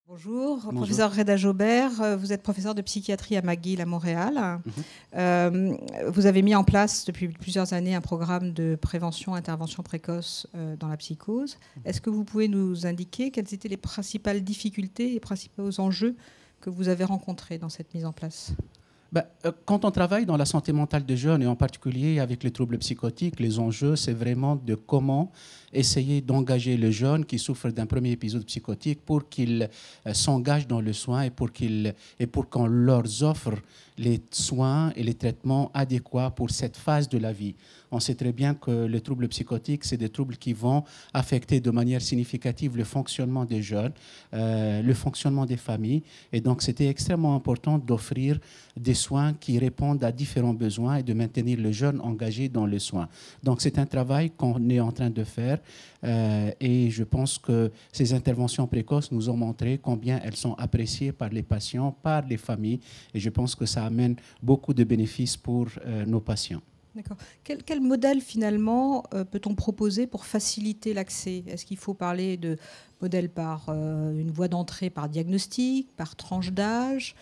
Bonjour, Bonjour. professeur Reda Jobert, vous êtes professeur de psychiatrie à McGill à Montréal. Vous avez mis en place depuis plusieurs années un programme de prévention, intervention précoce dans la psychose. Est-ce que vous pouvez nous indiquer quelles étaient les principales difficultés et principaux enjeux que vous avez rencontrés dans cette mise en place ? Quand on travaille dans la santé mentale des jeunes, et en particulier avec les troubles psychotiques, les enjeux, c'est vraiment de comment essayer d'engager les jeunes qui souffrent d'un premier épisode psychotique pour qu'ils s'engagent dans le soin et pour qu'on leur offre les soins et les traitements adéquats pour cette phase de la vie. On sait très bien que les troubles psychotiques, c'est des troubles qui vont affecter de manière significative le fonctionnement des jeunes, le fonctionnement des familles. Et donc, c'était extrêmement important d'offrir des soins qui répondent à différents besoins et de maintenir les jeunes engagés dans les soins. Donc, c'est un travail qu'on est en train de faire et je pense que ces interventions précoces nous ont montré combien elles sont appréciées par les patients, par les familles et je pense que ça amène beaucoup de bénéfices pour nos patients. D'accord. Quel modèle, finalement, peut-on proposer pour faciliter l'accès ? Est-ce qu'il faut parler de modèle par une voie d'entrée par diagnostic, par tranche d'âge ?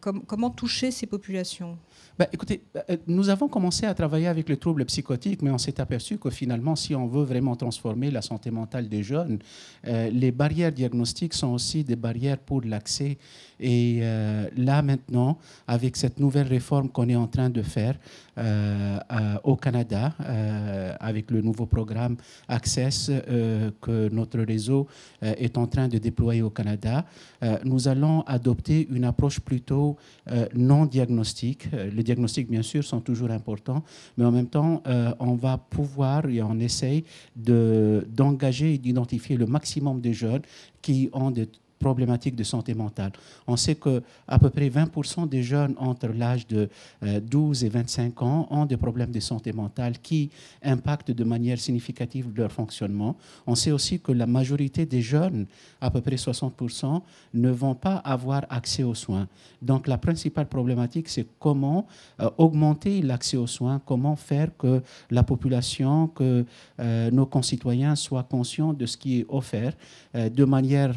Comment toucher ces populations ? Écoutez, nous avons commencé à travailler avec les troubles psychotiques, mais on s'est aperçu que finalement, si on veut vraiment transformer la santé mentale des jeunes, les barrières diagnostiques sont aussi des barrières pour l'accès. Et là, maintenant, avec cette nouvelle réforme qu'on est en train de faire au Canada, avec le nouveau programme Access que notre réseau est en train de déployer au Canada, nous allons adopter une approche plutôt non diagnostique. Les diagnostics, bien sûr, sont toujours importants, mais en même temps, on va pouvoir et on essaye d'engager et d'identifier le maximum de jeunes qui ont des problématiques de santé mentale. On sait qu'à peu près 20% des jeunes entre l'âge de 12 et 25 ans ont des problèmes de santé mentale qui impactent de manière significative leur fonctionnement. On sait aussi que la majorité des jeunes, à peu près 60%, ne vont pas avoir accès aux soins. Donc la principale problématique, c'est comment augmenter l'accès aux soins, comment faire que la population, que nos concitoyens soient conscients de ce qui est offert de manière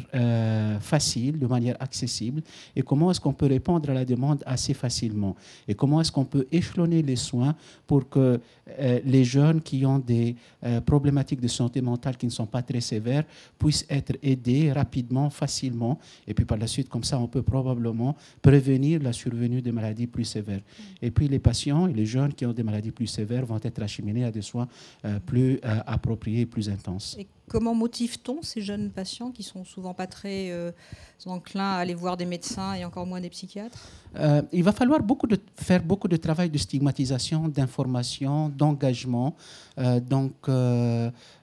facile, de manière accessible, et comment est-ce qu'on peut répondre à la demande assez facilement, et comment est-ce qu'on peut échelonner les soins pour que les jeunes qui ont des problématiques de santé mentale qui ne sont pas très sévères puissent être aidés rapidement, facilement, et puis par la suite, comme ça, on peut probablement prévenir la survenue des maladies plus sévères. Et puis les patients et les jeunes qui ont des maladies plus sévères vont être acheminés à des soins plus appropriés et plus intenses. Et comment motive-t-on ces jeunes patients qui sont souvent pas très enclins à aller voir des médecins et encore moins des psychiatres ? Il va falloir faire beaucoup de travail de stigmatisation, d'information, d'engagement.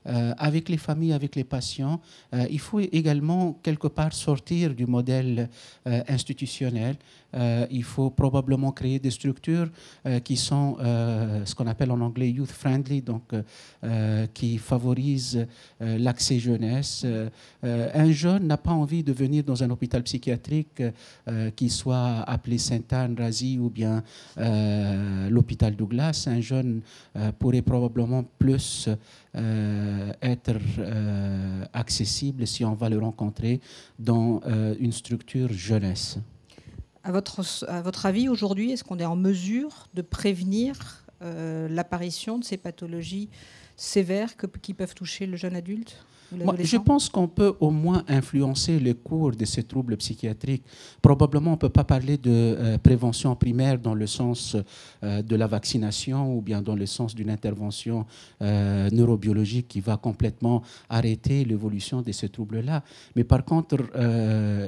Avec les familles, avec les patients, il faut également quelque part sortir du modèle institutionnel. Il faut probablement créer des structures qui sont ce qu'on appelle en anglais youth-friendly, donc qui favorisent l'accès jeunesse. Un jeune n'a pas envie de venir dans un hôpital psychiatrique qui soit appelé Sainte-Anne, Razy ou bien l'hôpital Douglas. Un jeune pourrait probablement plus être accessible si on va le rencontrer dans une structure jeunesse. À votre avis, aujourd'hui, est-ce qu'on est en mesure de prévenir l'apparition de ces pathologies sévères qui peuvent toucher le jeune adulte ? Moi, je pense qu'on peut au moins influencer le cours de ces troubles psychiatriques. Probablement, on ne peut pas parler de prévention primaire dans le sens de la vaccination ou bien dans le sens d'une intervention neurobiologique qui va complètement arrêter l'évolution de ces troubles-là. Mais par contre,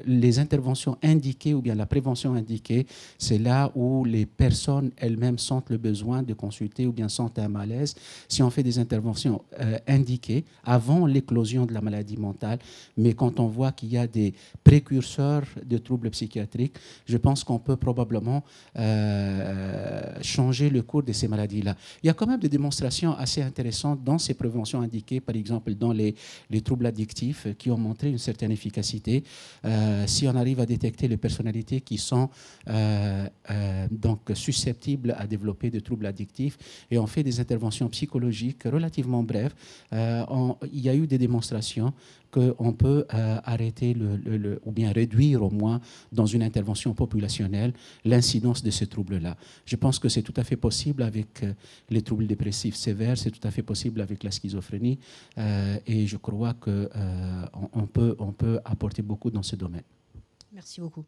les interventions indiquées ou bien la prévention indiquée, c'est là où les personnes elles-mêmes sentent le besoin de consulter ou bien sentent un malaise. Si on fait des interventions indiquées avant l'éclosion de la maladie mentale, mais quand on voit qu'il y a des précurseurs de troubles psychiatriques, je pense qu'on peut probablement changer le cours de ces maladies-là. Il y a quand même des démonstrations assez intéressantes dans ces préventions indiquées, par exemple dans les troubles addictifs, qui ont montré une certaine efficacité. Si on arrive à détecter les personnalités qui sont donc susceptibles à développer des troubles addictifs, et on fait des interventions psychologiques relativement brèves, il y a eu des démonstrations démonstration qu'on peut arrêter ou bien réduire au moins dans une intervention populationnelle l'incidence de ce trouble-là. Je pense que c'est tout à fait possible avec les troubles dépressifs sévères, c'est tout à fait possible avec la schizophrénie et je crois qu'on peut apporter beaucoup dans ce domaine. Merci beaucoup.